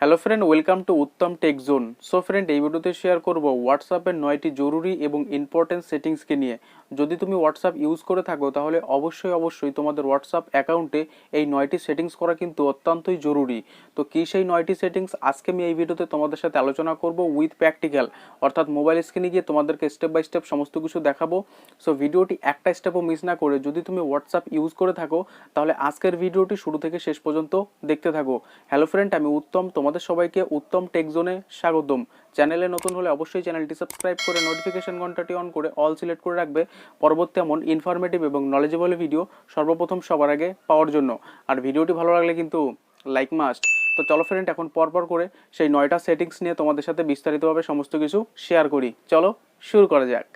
Hello friend, welcome to Uttam tech zone. So friend, এই ভিডিওতে share করব হোয়াটসঅ্যাপের 9টি জরুরি এবং ইম্পর্টেন্ট সেটিংসকে নিয়ে। যদি তুমি হোয়াটসঅ্যাপ ইউজ করে থাকো তাহলে অবশ্যই তোমাদের হোয়াটসঅ্যাপ অ্যাকাউন্টে এই 9টি সেটিংস করা কিন্তু অত্যন্তই জরুরি। তো কী সেই 9টি সেটিংস আজকে আমি এই ভিডিওতে তোমাদের সাথে আলোচনা করব উইথ প্র্যাকটিক্যাল, অর্থাৎ মোবাইল স্ক্রিনে গিয়ে তোমাদেরকে স্টেপ বাই স্টেপ সমস্ত কিছু দেখাবো। সো ভিডিওটি একটা স্টেপও মিস না করে যদি তুমি হোয়াটসঅ্যাপ ইউজ করে থাকো তাহলে আজকের ভিডিওটি শুরু থেকে শেষ পর্যন্ত দেখতে থাকো। হ্যালো ফ্রেন্ড, আমি উত্তম, তোমাদের সবাইকে উত্তম টেক জোনে স্বাগতম। চ্যানেলে নতুন হলে অবশ্যই চ্যানেলটি সাবস্ক্রাইব করে নোটিফিকেশন ঘন্টাটি অন করে অল সিলেক্ট করে রাখবে পরবর্তী এমন ইনফরমেটিভ এবং নলেজেবল ভিডিও সর্বপ্রথম সবার আগে পাওয়ার জন্য। আর ভিডিওটি ভালো লাগলে কিন্তু লাইক মাস্ট। তো চলো ফ্রেন্ড, এখন পরপর করে সেই 9টা সেটিংস নিয়ে তোমাদের সাথে বিস্তারিতভাবে সমস্ত কিছু শেয়ার করি। চলো শুরু করা যাক।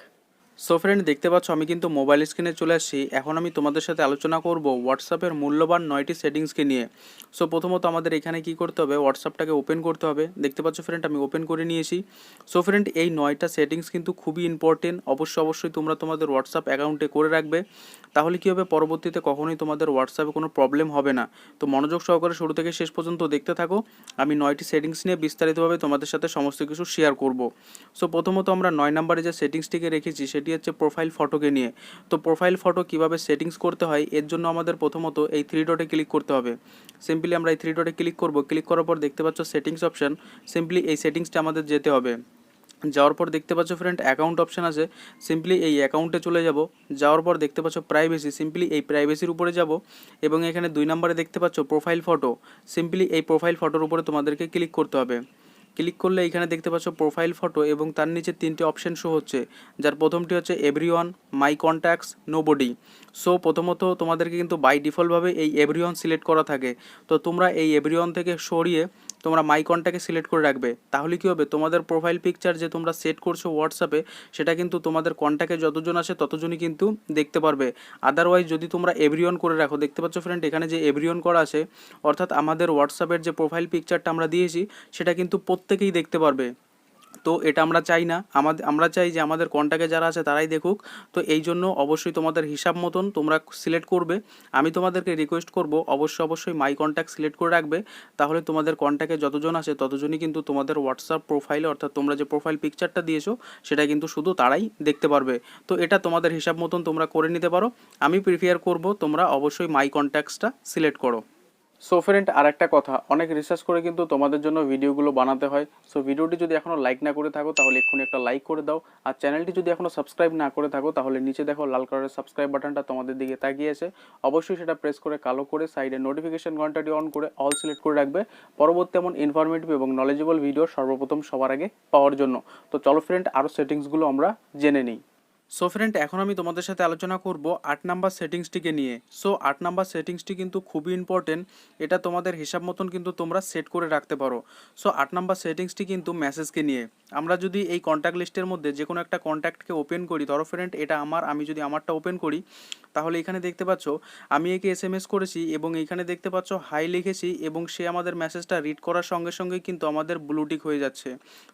সো ফ্রেন্ড, দেখতে পাচ্ছ আমি কিন্তু মোবাইল স্ক্রিনে চলে আসছি। এখন আমি তোমাদের সাথে আলোচনা করব হোয়াটসঅ্যাপের মূল্যবান 9টি সেটিংসকে নিয়ে। সো প্রথমত আমাদের এখানে কি করতে হবে, হোয়াটসঅ্যাপটাকে ওপেন করতে হবে। দেখতে পাচ্ছ ফ্রেন্ড, আমি ওপেন করে নিয়েছি। সো ফ্রেন্ড, এই 9টা সেটিংস কিন্তু খুবই ইম্পর্টেন্ট। অবশ্যই তোমরা তোমাদের হোয়াটসঅ্যাপ অ্যাকাউন্টে করে রাখবে, তাহলে কী হবে, পরবর্তীতে কখনোই তোমাদের হোয়াটসঅ্যাপে কোনো প্রবলেম হবে না। তো মনোযোগ সহকারে শুরু থেকে শেষ পর্যন্ত দেখতে থাকো। আমি 9টি সেটিংস নিয়ে বিস্তারিতভাবে তোমাদের সাথে সমস্ত কিছু শেয়ার করব। সো প্রথমত আমরা 9 নম্বরে যে সেটিংসটিকে রেখেছি সেটি হচ্ছে প্রোফাইল ফটোকে নিয়ে। তো প্রোফাইল ফটো কিভাবে সেটিংস করতে হয়, এর জন্য আমাদের প্রথমত এই 3 ডটে ক্লিক করতে হবে। সিম্পলি আমরা এই 3 ডটে ক্লিক করব। ক্লিক করার পর দেখতে পাচ্ছ সেটিংস অপশন। সিম্পলি এই সেটিংসটা আমাদের যেতে হবে। যাওয়ার পর দেখতে পাচ্ছ ফ্রেন্ড অ্যাকাউন্ট অপশান আছে। সিম্পলি এই অ্যাকাউন্টে চলে যাব। যাওয়ার পর দেখতে পাচ্ছ প্রাইভেসি। সিম্পলি এই প্রাইভেসির উপরে যাব এবং এখানে 2 নম্বরে দেখতে পাচ্ছ প্রোফাইল ফটো। সিম্পলি এই প্রোফাইল ফটোর উপরে তোমাদেরকে ক্লিক করতে হবে। ক্লিক করলে এখানে দেখতে পাচ্ছ প্রোফাইল ফটো এবং তার নিচে 3টে অপশন শো হচ্ছে, যার প্রথমটি হচ্ছে এভরিওয়ান, মাই কন্ট্যাক্টস, নোবডি। সো প্রথমত তোমাদেরকে কিন্তু বাই ডিফল্টভাবে এই এভরিওয়ান সিলেক্ট করা থাকে। তো তোমরা এই এভরিওয়ান থেকে সরিয়ে তোমরা মাই কন্ট্যাক্টে সিলেক্ট করে রাখবে। তাহলে কী হবে, তোমাদের প্রোফাইল পিকচার যে তোমরা সেট করছো হোয়াটসঅ্যাপে সেটা কিন্তু তোমাদের কন্ট্যাক্টে যতজন আসে ততজনই কিন্তু দেখতে পারবে। আদারওয়াইজ যদি তোমরা এভরিওয়ান করে রাখো, দেখতে পাচ্ছ ফ্রেন্ড এখানে যে এভরিওয়ান করা আছে, অর্থাৎ আমাদের হোয়াটসঅ্যাপের যে প্রোফাইল পিকচারটা আমরা দিয়েছি সেটা কিন্তু প্রত্যেকেই দেখতে পারবে। তো এটা আমরা চাই না। আমরা চাই যে আমাদের কন্ট্যাক্টে যারা আছে তারাই দেখুক। তো এই জন্য অবশ্যই তোমাদের হিসাব মতন তোমরা সিলেক্ট করবে। আমি তোমাদেরকে রিকোয়েস্ট করব অবশ্যই মাই কন্ট্যাক্ট সিলেক্ট করে রাখবে, তাহলে তোমাদের কন্ট্যাক্টে যতজন আছে ততজনই কিন্তু তোমাদের হোয়াটসঅ্যাপ প্রোফাইলে, অর্থাৎ তোমরা যে প্রোফাইল পিকচারটা দিয়েছো সেটা কিন্তু শুধু তারাই দেখতে পারবে। তো এটা তোমাদের হিসাব মতন তোমরা করে নিতে পারো। আমি প্রিফার করব তোমরা অবশ্যই মাই কন্ট্যাক্টসটা সিলেক্ট করো। সো ফ্রেন্ড, আর একটা কথা, অনেক রিসার্চ করে কিন্তু তোমাদের জন্য ভিডিওগুলো বানাতে হয়। সো ভিডিওটি যদি এখনও লাইক না করে থাকো তাহলে এক্ষুনি একটা লাইক করে দাও। আর চ্যানেলটি যদি এখনও সাবস্ক্রাইব না করে থাকো তাহলে নিচে দেখো লাল কালারের সাবস্ক্রাইব বাটনটা তোমাদের দিকে তাকিয়ে আছে। অবশ্যই সেটা প্রেস করে কালো করে সাইডে নোটিফিকেশন ঘন্টাটি অন করে অল সিলেক্ট করে রাখবে পরবর্তী এমন ইনফরমেটিভ এবং নলেজেবল ভিডিও সর্বপ্রথম সবার আগে পাওয়ার জন্য। তো চলো ফ্রেন্ড, আরও সেটিংসগুলো আমরা জেনে নিই। সো ফ্রেন্ড, এখন আমি তোমাদের সাথে আলোচনা করব 8 নাম্বার সেটিংসটিকে নিয়ে। সো 8 নাম্বার সেটিংসটি কিন্তু খুবই ইম্পর্টেন্ট। এটা তোমাদের হিসাব মতন কিন্তু তোমরা সেট করে রাখতে পারো। সো 8 নাম্বার সেটিংসটি কিন্তু মেসেজকে নিয়ে। আমরা যদি এই কন্ট্যাক্ট লিস্টের মধ্যে যে কোনো একটা কন্ট্যাক্টকে ওপেন করি, ধরো ফ্রেন্ড এটা আমি যদি আমারটা ওপেন করি তাহলে এখানে দেখতে পাচ্ছ আমি একে SMS করেছি এবং এইখানে দেখতে পাচ্ছ হাই লিখেছি এবং সে আমাদের মেসেজটা রিড করার সঙ্গে সঙ্গে কিন্তু আমাদের ব্লুটিক হয়ে যাচ্ছে।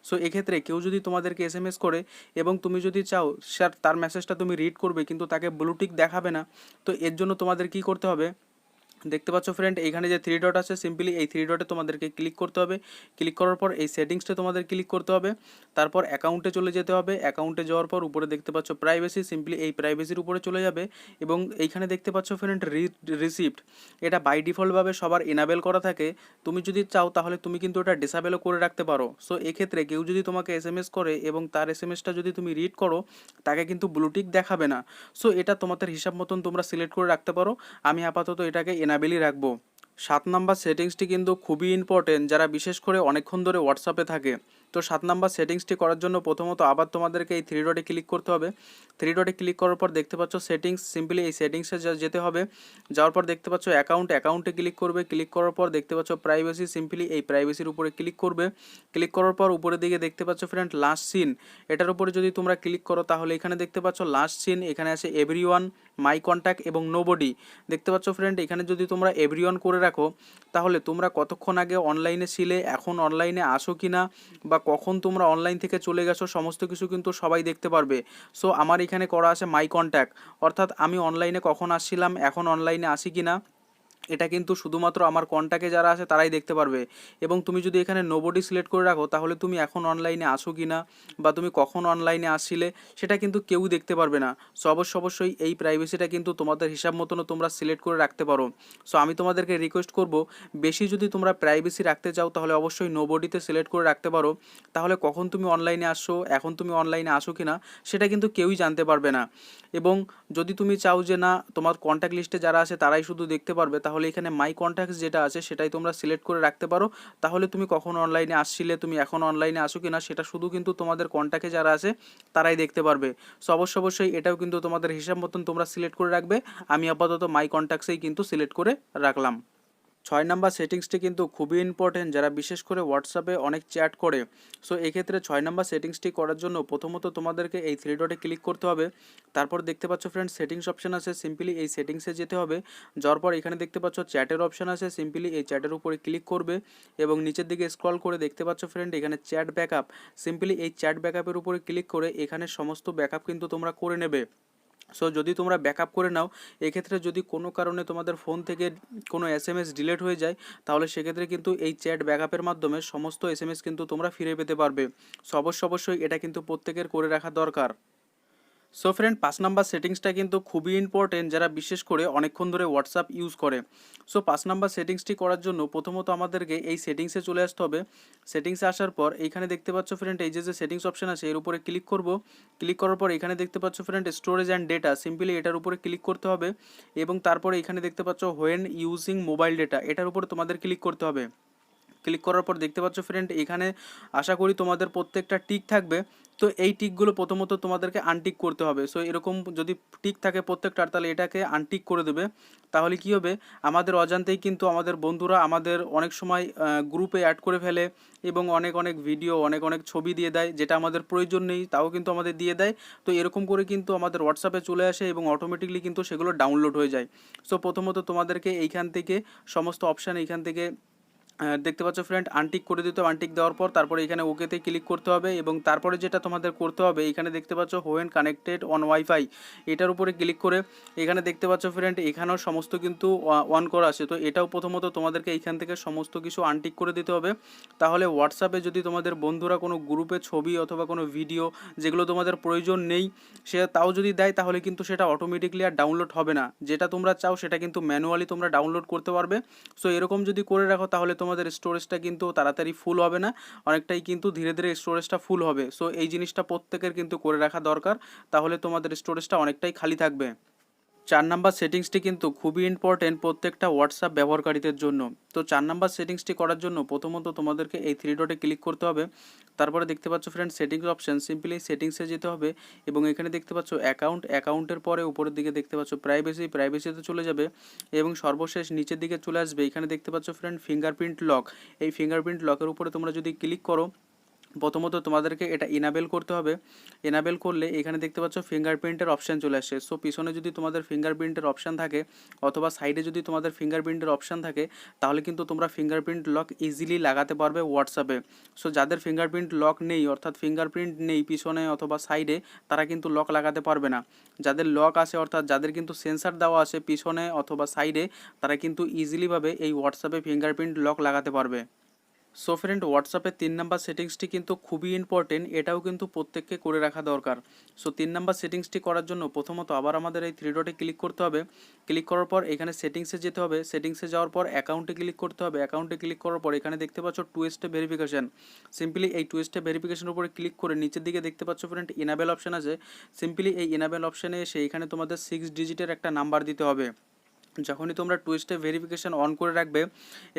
সো এক্ষেত্রে কেউ যদি তোমাদেরকে SMS করে এবং তুমি যদি চাও স্যার তার মেসেজটা তুমি রিড করবে কিন্তু তাকে ব্লুটিক দেখাবে না, তো এর জন্য তোমাদের কি করতে হবে, দেখতে পাচ্ছ ফ্রেন্ড এখানে যে 3 ডট আছে, সিম্পলি এই 3 ডটে তোমাদেরকে ক্লিক করতে হবে। ক্লিক করার পর এই সেটিংসটা তোমাদের ক্লিক করতে হবে। তারপর অ্যাকাউন্টে চলে যেতে হবে। অ্যাকাউন্টে যাওয়ার পর উপরে দেখতে পাচ্ছ প্রাইভেসি, সিম্পলি এই প্রাইভেসির উপরে চলে যাবে এবং এইখানে দেখতে পাচ্ছ ফ্রেন্ড রিসিপ্ট। এটা বাই ডিফল্টভাবে সবার এনাবেল করা থাকে। তুমি যদি চাও তাহলে তুমি কিন্তু এটা ডিসেবলও করে রাখতে পারো। সো এক্ষেত্রে কেউ যদি তোমাকে SMS করে এবং তার SMSটা যদি তুমি রিড করো তাকে কিন্তু ব্লুটিক দেখাবে না। সো এটা তোমাদের হিসাব মতন তোমরা সিলেক্ট করে রাখতে পারো। আমি আপাতত এটাকে এনাবেলই রাখবো। 7 নাম্বার সেটিংসটি কিন্তু খুবই ইম্পর্টেন্ট যারা বিশেষ করে অনেকক্ষণ ধরে হোয়াটসঅ্যাপে থাকে। তো 7 নাম্বার সেটিংসটি করার জন্য প্রথমত আবার তোমাদেরকে এই 3 ডটে ক্লিক করতে হবে। 3 ডটে ক্লিক করার পর দেখতে পাচ্ছ সেটিংস, সিম্পলি এই সেটিংসে যেতে হবে। যাওয়ার পর দেখতে পাচ্ছ অ্যাকাউন্টে ক্লিক করবে। ক্লিক করার পর দেখতে পাচ্ছ প্রাইভেসি, সিম্পলি এই প্রাইভেসির উপরে ক্লিক করবে। ক্লিক করার পর উপরের দিকে দেখতে পাচ্ছ ফ্রেন্ড লাস্ট সিন, এটার উপরে যদি তোমরা ক্লিক করো তাহলে এখানে দেখতে পাচ্ছ লাস্ট সিন, এখানে আছে এভরিওয়ান, মাই কন্ট্যাক্ট এবং নোবডি। দেখতে পাচ্ছ ফ্রেন্ড এখানে যদি তোমরা এভরিওয়ান করে রাখো তাহলে তোমরা কতক্ষণ আগে অনলাইনে ছিলে, এখন অনলাইনে আসো কি না, বা কখন তোমরা অনলাইন থেকে চলে গেছো সমস্ত কিছু কিন্তু সবাই দেখতে পারবে। সো আমার এখানে করা আছে মাই কন্ট্যাক্ট, অর্থাৎ আমি অনলাইনে কখন আসছিলাম, এখন অনলাইনে আসি কি না, এটা কিন্তু শুধুমাত্র আমার কন্ট্যাক্টে যারা আছে তারাই দেখতে পারবে। এবং তুমি যদি এখানে নোবডি সিলেক্ট করে রাখো তাহলে তুমি এখন অনলাইনে আসো কি না বা তুমি কখন অনলাইনে আসছিলে সেটা কিন্তু কেউ দেখতে পারবে না। সো অবশ্যই এই প্রাইভেসিটা কিন্তু তোমাদের হিসাব মতনও তোমরা সিলেক্ট করে রাখতে পারো। সো আমি তোমাদেরকে রিকোয়েস্ট করব, বেশি যদি তোমরা প্রাইভেসি রাখতে চাও তাহলে অবশ্যই নোবডিতে সিলেক্ট করে রাখতে পারো। তাহলে কখন তুমি অনলাইনে আসছো, এখন তুমি অনলাইনে আসো কি না সেটা কিন্তু কেউই জানতে পারবে না। এবং যদি তুমি চাও যে না তোমার কন্ট্যাক্ট লিস্টে যারা আছে তারাই শুধু দেখতে পারবে, তাহলে এখানে মাই কন্ট্যাক্টস যেটা আছে সেটাই তোমরা সিলেক্ট করে রাখতে পারো। তাহলে তুমি কখন অনলাইনে আসছিলে, তুমি এখন অনলাইনে আসো কি না সেটা শুধু কিন্তু তোমাদের কন্ট্যাক্টে যারা আছে তারাই দেখতে পারবে। সো অবশ্যই এটাও কিন্তু তোমাদের হিসাব মতন তোমরা সিলেক্ট করে রাখবে। আমি আপাতত মাই কন্ট্যাক্টসেই কিন্তু সিলেক্ট করে রাখলাম। 6 নাম্বার সেটিংসটি কিন্তু খুবই ইম্পর্টেন্ট যারা বিশেষ করে হোয়াটসঅ্যাপে অনেক চ্যাট করে। সো এক্ষেত্রে 6 নাম্বার সেটিংসটি করার জন্য প্রথমত তোমাদেরকে এই থ্রি ডটে ক্লিক করতে হবে। তারপর দেখতে পাচ্ছ ফ্রেন্ড সেটিংস অপশন আছে, সিম্পলি এই সেটিংসে যেতে হবে। যাওয়ার পর এখানে দেখতে পাচ্ছ চ্যাটের অপশন আছে, সিম্পলি এই চ্যাটের উপরে ক্লিক করবে এবং নিচের দিকে স্ক্রল করে দেখতে পাচ্ছ ফ্রেন্ড এখানে চ্যাট ব্যাকআপ, সিম্পলি এই চ্যাট ব্যাকআপের উপরে ক্লিক করে এখানে সমস্ত ব্যাকআপ কিন্তু তোমরা করে নেবে। সো যদি তোমরা ব্যাকআপ করে নাও, এক্ষেত্রে যদি কোনো কারণে তোমাদের ফোন থেকে কোনো এসএমএস ডিলিট হয়ে যায় তাহলে সেক্ষেত্রে কিন্তু এই চ্যাট ব্যাকআপের মাধ্যমে সমস্ত এসএমএস কিন্তু তোমরা ফিরে পেতে পারবে। সো অবশ্যই এটা কিন্তু প্রত্যেকের করে রাখা দরকার। সো ফ্রেন্ড 5 নাম্বার সেটিংসটা কিন্তু খুবই ইম্পর্টেন্ট যারা বিশেষ করে অনেকক্ষণ ধরে হোয়াটসঅ্যাপ ইউজ করে। সো 5 নাম্বার সেটিংসটি করার জন্য প্রথমত আমাদেরকে এই সেটিংসে চলে আসতে হবে। সেটিংসে আসার পর এইখানে দেখতে পাচ্ছ ফ্রেন্ড এই যে সেটিংস অপশন আছে এর উপরে ক্লিক করব। ক্লিক করার পর এখানে দেখতে পাচ্ছ friend storage and data, simply এটার উপরে ক্লিক করতে হবে এবং তারপরে এখানে দেখতে পাচ্ছ হোয়েন ইউজিং মোবাইল ডেটা, এটার উপরে তোমাদের ক্লিক করতে হবে। ক্লিক করার পর দেখতে পাচ্ছ ফ্রেন্ড এখানে আশা করি তোমাদের প্রত্যেকটা টিক থাকবে। তো এই টিকগুলো প্রথমত তোমাদেরকে আনটিক করতে হবে। সো এরকম যদি টিক থাকে প্রত্যেকটার তাহলে এটাকে আনটিক করে দেবে। তাহলে কি হবে, আমাদের অজান্তেই কিন্তু আমাদের বন্ধুরা আমাদের অনেক সময় গ্রুপে অ্যাড করে ফেলে এবং অনেক ভিডিও অনেক ছবি দিয়ে দেয় যেটা আমাদের প্রয়োজন নেই তাও কিন্তু আমাদের দিয়ে দেয়। তো এরকম করে কিন্তু আমাদের হোয়াটসঅ্যাপে চলে আসে এবং অটোমেটিকলি কিন্তু সেগুলো ডাউনলোড হয়ে যায়। সো প্রথমত তোমাদেরকে এইখান থেকে সমস্ত অপশান এইখান থেকে দেখতে পাচ্ছ ফ্রেন্ড আনটিক করে দিতে হবে। আনটিক দেওয়ার পর তারপরে এখানে ওকেতে ক্লিক করতে হবে এবং তারপরে যেটা তোমাদের করতে হবে এখানে দেখতে পাচ্ছ হোয়েন কানেক্টেড অন ওয়াইফাই, এটার উপরে ক্লিক করে এখানে দেখতে পাচ্ছ ফ্রেন্ড এখানেও সমস্ত কিন্তু অন করা আছে। তো এটাও প্রথমত তোমাদেরকে এইখান থেকে সমস্ত কিছু আনটিক করে দিতে হবে। তাহলে হোয়াটসঅ্যাপে যদি তোমাদের বন্ধুরা কোনো গ্রুপে ছবি অথবা কোনো ভিডিও যেগুলো তোমাদের প্রয়োজন নেই সে তাও যদি দেয় তাহলে কিন্তু সেটা অটোমেটিকলি আর ডাউনলোড হবে না। যেটা তোমরা চাও সেটা কিন্তু ম্যানুয়ালি তোমরা ডাউনলোড করতে পারবে। সো এরকম যদি করে রাখো তাহলে তোমাদের স্টোরেজটা কিন্তু তাড়াতাড়ি ফুল হবে না, অনেকটাই কিন্তু ধীরে ধীরে স্টোরেজটা ফুল হবে। সো এই জিনিসটা প্রত্যেকের কিন্তু করে রাখা দরকার, তাহলে তোমাদের স্টোরেজটা অনেকটাই খালি থাকবে। 4 নাম্বার সেটিংসটি কিন্তু খুবই ইম্পর্টেন্ট প্রত্যেকটা হোয়াটসঅ্যাপ ব্যবহারকারীদের জন্য। তো 4 নাম্বার সেটিংসটি করার জন্য প্রথমত তোমাদেরকে এই থ্রি ডটে ক্লিক করতে হবে। তারপরে দেখতে পাচ্ছ ফ্রেন্ড সেটিংস অপশন, সিম্পলি সেটিংসে যেতে হবে এবং এখানে দেখতে পাচ্ছ অ্যাকাউন্টের পরে উপরের দিকে দেখতে পাচ্ছ প্রাইভেসিতে চলে যাবে এবং সর্বশেষ নিচের দিকে চলে আসবে। এখানে দেখতে পাচ্ছ ফ্রেন্ড ফিঙ্গারপ্রিন্ট লক, এই ফিঙ্গারপ্রিন্ট লকের উপরে তোমরা যদি ক্লিক করো প্রথমত তোমাদেরকে এটা ইনাবেল করতে হবে। ইনাবেল করলে এখানে দেখতে পাচ্ছ ফিঙ্গারপ্রিন্টের অপশান চলে আসে। সো পিছনে যদি তোমাদের ফিঙ্গারপ্রিন্টের অপশান থাকে অথবা সাইডে যদি তোমাদের ফিঙ্গারপ্রিন্টের অপশান থাকে তাহলে কিন্তু তোমরা ফিঙ্গারপ্রিন্ট লক ইজিলি লাগাতে পারবে হোয়াটসঅ্যাপে। সো যাদের ফিঙ্গারপ্রিন্ট লক নেই অর্থাৎ ফিঙ্গারপ্রিন্ট নেই পিছনে অথবা সাইডে তারা কিন্তু লক লাগাতে পারবে না। যাদের লক আছে অর্থাৎ যাদের কিন্তু সেন্সার দেওয়া আছে পিছনে অথবা সাইডে তারা কিন্তু ইজিলিভাবে এই হোয়াটসঅ্যাপে ফিঙ্গারপ্রিন্ট লক লাগাতে পারবে। সো ফ্রেন্ড হোয়াটসঅ্যাপের 3 নাম্বার সেটিংসটি কিন্তু খুবই ইম্পর্টেন্ট, এটাও কিন্তু প্রত্যেককে করে রাখা দরকার। সো 3 নাম্বার সেটিংসটি করার জন্য প্রথমত আবার আমাদের এই থ্রি ডটে ক্লিক করতে হবে। ক্লিক করার পর এখানে সেটিংসে যেতে হবে। সেটিংসে যাওয়ার পর অ্যাকাউন্টে ক্লিক করতে হবে। অ্যাকাউন্টে ক্লিক করার পর এখানে দেখতে পাচ্ছ টু স্টেপ ভেরিফিকেশন, সিম্পলি এই টু স্টেপ ভেরিফিকেশনের উপরে ক্লিক করে নিচের দিকে দেখতে পাচ্ছ ফ্রেন্ড ইনাবেল অপশন আছে। সিম্পলি এই ইনাবেল অপশানে এসে এখানে তোমাদের 6 ডিজিটের একটা নাম্বার দিতে হবে। যখনই তোমরা টু স্টেপ ভেরিফিকেশন অন করে রাখবে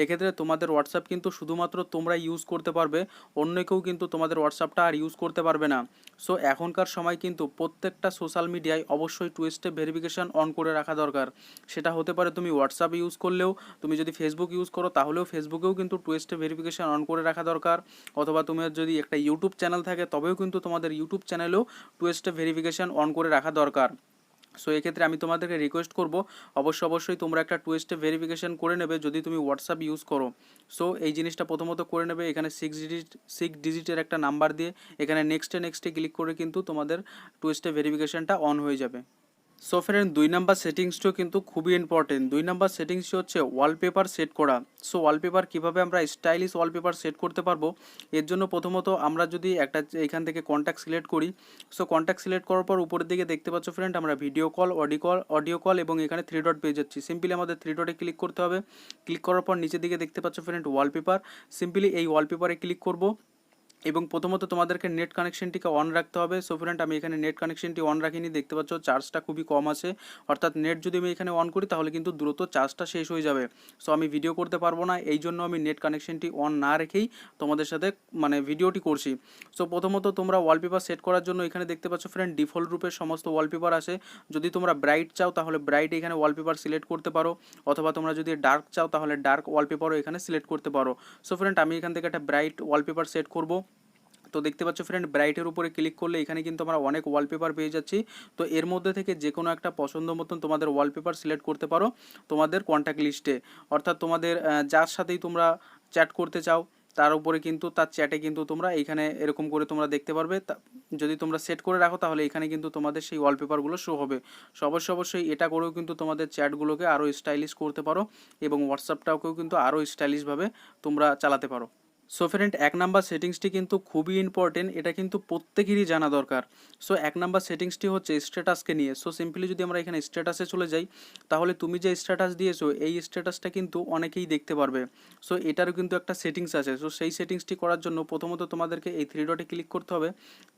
এক্ষেত্রে তোমাদের হোয়াটসঅ্যাপ কিন্তু শুধুমাত্র তোমরা ইউজ করতে পারবে, অন্য কেউ কিন্তু তোমাদের হোয়াটসঅ্যাপটা আর ইউজ করতে পারবে না। সো এখনকার সময় কিন্তু প্রত্যেকটা সোশ্যাল মিডিয়ায় অবশ্যই টু স্টেপ ভেরিফিকেশন অন করে রাখা দরকার। সেটা হতে পারে তুমি হোয়াটসঅ্যাপ ইউজ করলেও, তুমি যদি ফেসবুক ইউজ করো তাহলেও ফেসবুকেও কিন্তু টু স্টেপ ভেরিফিকেশন অন করে রাখা দরকার, অথবা তোমার যদি একটা ইউটিউব চ্যানেল থাকে তবেও কিন্তু তোমাদের ইউটিউব চ্যানেলেও টু স্টেপ ভেরিফিকেশন অন করে রাখা দরকার। সো এক্ষেত্রে আমি তোমাদেরকে রিকোয়েস্ট করব অবশ্যই তোমরা একটা টু স্টেপ ভেরিফিকেশন করে নেবে যদি তুমি হোয়াটসঅ্যাপ ইউজ করো। সো এই জিনিসটা প্রথমত করে নেবে। এখানে 6 ডিজিটের একটা নাম্বার দিয়ে এখানে নেক্সটে ক্লিক করে কিন্তু তোমাদের টু স্টেপ ভেরিফিকেশনটা অন হয়ে যাবে। সো ফ্রেন্ড 2 নাম্বার সেটিংসটিও কিন্তু খুবই ইম্পর্টেন্ট। 2 নাম্বার সেটিংসটি হচ্ছে ওয়ালপেপার সেট করা। সো ওয়ালপেপার কিভাবে আমরা স্টাইলিশ ওয়ালপেপার সেট করতে পারবো, এর জন্য প্রথমত আমরা যদি একটা এখান থেকে কন্ট্যাক্ট সিলেক্ট করি, সো কন্ট্যাক্ট সিলেক্ট করার পর উপরের দিকে দেখতে পাচ্ছ ফ্রেন্ড আমরা ভিডিও কল, অডিও কল এবং এখানে 3 ডট পেয়ে যাচ্ছি। সিম্পলি আমাদের 3 ডটে ক্লিক করতে হবে। ক্লিক করার পর নিচের দিকে দেখতে পাচ্ছ ফ্রেন্ড ওয়ালপেপার। সিম্পলি এই ওয়ালপেপারে ক্লিক করব এবং প্রথমত তোমাদেরকে নেট কানেকশনটিকে অন রাখতে হবে। সো ফ্রেন্ড আমি এখানে নেট কানেকশনটি অন রাখিনি, দেখতে পাচ্ছ চার্জটা খুবই কম আছে, অর্থাৎ নেট যদি আমি এখানে অন করি তাহলে কিন্তু দ্রুত চার্জটা শেষ হয়ে যাবে। সো আমি ভিডিও করতে পারবো না, এই জন্য আমি নেট কানেকশনটি অন না রেখেই তোমাদের সাথে ভিডিওটি করছি। সো প্রথমত তোমরা ওয়ালপেপার সেট করার জন্য এখানে দেখতে পাচ্ছ ফ্রেন্ড ডিফল্ট রূপে সমস্ত ওয়ালপেপার আছে। যদি তোমরা ব্রাইট চাও তাহলে ব্রাইট এখানে ওয়ালপেপার সিলেক্ট করতে পারো, অথবা তোমরা যদি ডার্ক চাও তাহলে ডার্ক ওয়ালপেপারও এখানে সিলেক্ট করতে পারো। সো ফ্রেন্ড আমি এখান থেকে একটা ব্রাইট ওয়ালপেপার সেট করব। তো দেখতে পাচ্ছ ফ্রেন্ড ব্রাইটের উপরে ক্লিক করলে এখানে কিন্তু আমরা অনেক ওয়ালপেপার পেয়ে যাচ্ছি। তো এর মধ্যে থেকে যে কোনো একটা পছন্দ মতন তোমাদের ওয়ালপেপার সিলেক্ট করতে পারো তোমাদের কন্ট্যাক্ট লিস্টে, অর্থাৎ তোমাদের যার সাথেই তোমরা চ্যাট করতে চাও তার উপরে কিন্তু তার চ্যাটে কিন্তু তোমরা এইখানে এরকম করে তোমরা দেখতে পারবে। যদি তোমরা সেট করে রাখো তাহলে এখানে কিন্তু তোমাদের সেই ওয়ালপেপারগুলো শো হবে। সো অবশ্যই এটা করেও কিন্তু তোমাদের চ্যাটগুলোকে আরও স্টাইলিশ করতে পারো এবং হোয়াটসঅ্যাপটাকেও কিন্তু আরও স্টাইলিশভাবে তোমরা চালাতে পারো। সো ফ্রেন্ড 1 নাম্বার সেটিংসটি কিন্তু খুবই ইম্পর্টেন্ট, এটা কিন্তু প্রত্যেকেরই জানা দরকার। সো 1 নাম্বার সেটিংসটি হচ্ছে স্ট্যাটাসকে নিয়ে। সো সিম্পলি যদি আমরা এখানে স্ট্যাটাসে চলে যাই তাহলে তুমি যে স্ট্যাটাস দিয়েছো এই স্ট্যাটাসটা কিন্তু অনেকেই দেখতে পারবে। সো এটারও কিন্তু একটা সেটিংস আছে। সো সেই সেটিংসটি করার জন্য প্রথমত তোমাদেরকে এই 3 ডটে ক্লিক করতে হবে।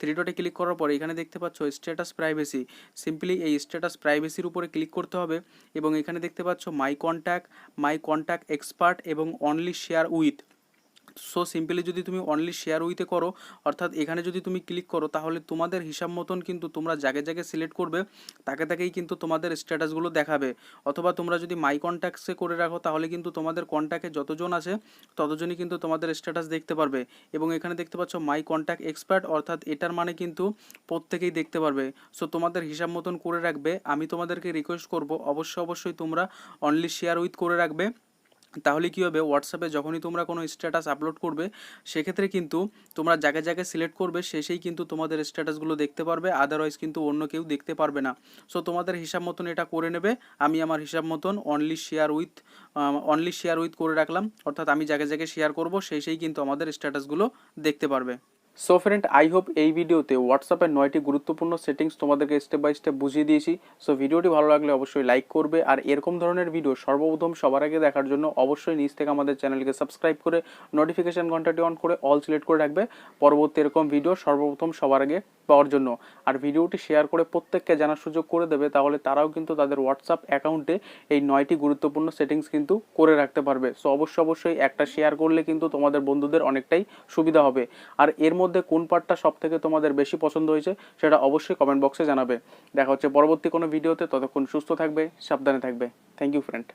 3 ডটে ক্লিক করার পর এখানে দেখতে পাচ্ছ স্ট্যাটাস প্রাইভেসি। সিম্পলি এই স্ট্যাটাস প্রাইভেসির উপরে ক্লিক করতে হবে এবং এখানে দেখতে পাচ্ছ মাই কন্ট্যাক্ট এক্সপার্ট এবং only share with. So simply যদি তুমি অনলি শেয়ার উইথে করো, অর্থাৎ এখানে যদি তুমি ক্লিক করো তাহলে তোমাদের হিসাব মতন কিন্তু তোমরা জায়গায় জায়গায় সিলেক্ট করবে, তাকেই কিন্তু তোমাদের স্ট্যাটাসগুলো দেখাবে। অথবা তোমরা যদি মাই কন্ট্যাক্টসে করে রাখো তাহলে কিন্তু তোমাদের কন্ট্যাক্টে যতজন আছে ততজনই কিন্তু তোমাদের স্ট্যাটাস দেখতে পারবে। এবং এখানে দেখতে পাচ্ছ মাই কন্ট্যাক্ট এক্সপার্ট, অর্থাৎ এটার মানে কিন্তু প্রত্যেকেই দেখতে পারবে। সো তোমাদের হিসাব মতন করে রাখবে। আমি তোমাদেরকে রিকোয়েস্ট করব অবশ্যই তোমরা অনলি শেয়ার উইথ করে রাখবে। তাহলে কী হবে, হোয়াটসঅ্যাপে যখনই তোমরা কোনো স্ট্যাটাস আপলোড করবে সেক্ষেত্রে কিন্তু তোমরা জায়গায় জায়গায় সিলেক্ট করবে, শেষেই কিন্তু তোমাদের স্ট্যাটাসগুলো দেখতে পারবে, আদারওয়াইজ কিন্তু অন্য কেউ দেখতে পারবে না। সো তোমাদের হিসাব মতন এটা করে নেবে। আমি আমার হিসাব মতন অনলি শেয়ার উইথ করে রাখলাম, অর্থাৎ আমি জায়গায় জায়গায় শেয়ার করবো, শেষেই কিন্তু আমাদের স্ট্যাটাসগুলো দেখতে পারবে। সো ফ্রেন্ড আই হোপ এই ভিডিওতে হোয়াটসঅ্যাপের 9টি গুরুত্বপূর্ণ সেটিংস তোমাদেরকে স্টেপ বাই স্টেপ বুঝিয়ে দিয়েছি। সো ভিডিওটি ভালো লাগলে অবশ্যই লাইক করবে, আর এরকম ধরনের ভিডিও সর্বপ্রথম সবার আগে দেখার জন্য অবশ্যই নিচ থেকে আমাদের চ্যানেলকে সাবস্ক্রাইব করে নোটিফিকেশন ঘন্টাটি অন করে অল সিলেক্ট করে রাখবে পরবর্তী এরকম ভিডিও সর্বপ্রথম সবার আগে পাওয়ার জন্য। আর ভিডিওটি শেয়ার করে প্রত্যেককে জানার সুযোগ করে দেবে, তাহলে তারাও কিন্তু তাদের হোয়াটসঅ্যাপ অ্যাকাউন্টে এই 9টি গুরুত্বপূর্ণ সেটিংস কিন্তু করে রাখতে পারবে। সো অবশ্যই একটা শেয়ার করলে কিন্তু তোমাদের বন্ধুদের অনেকটাই সুবিধা হবে। আর এর মধ্যে কোন পার্টটা সব থেকে তোমাদের বেশি পছন্দ হয়েছে সেটা অবশ্যই কমেন্ট বক্সে জানাবে। দেখা হচ্ছে পরবর্তী কোনো ভিডিওতে, ততক্ষণ সুস্থ থাকবে, সাবধানে থাকবে। Thank you friend.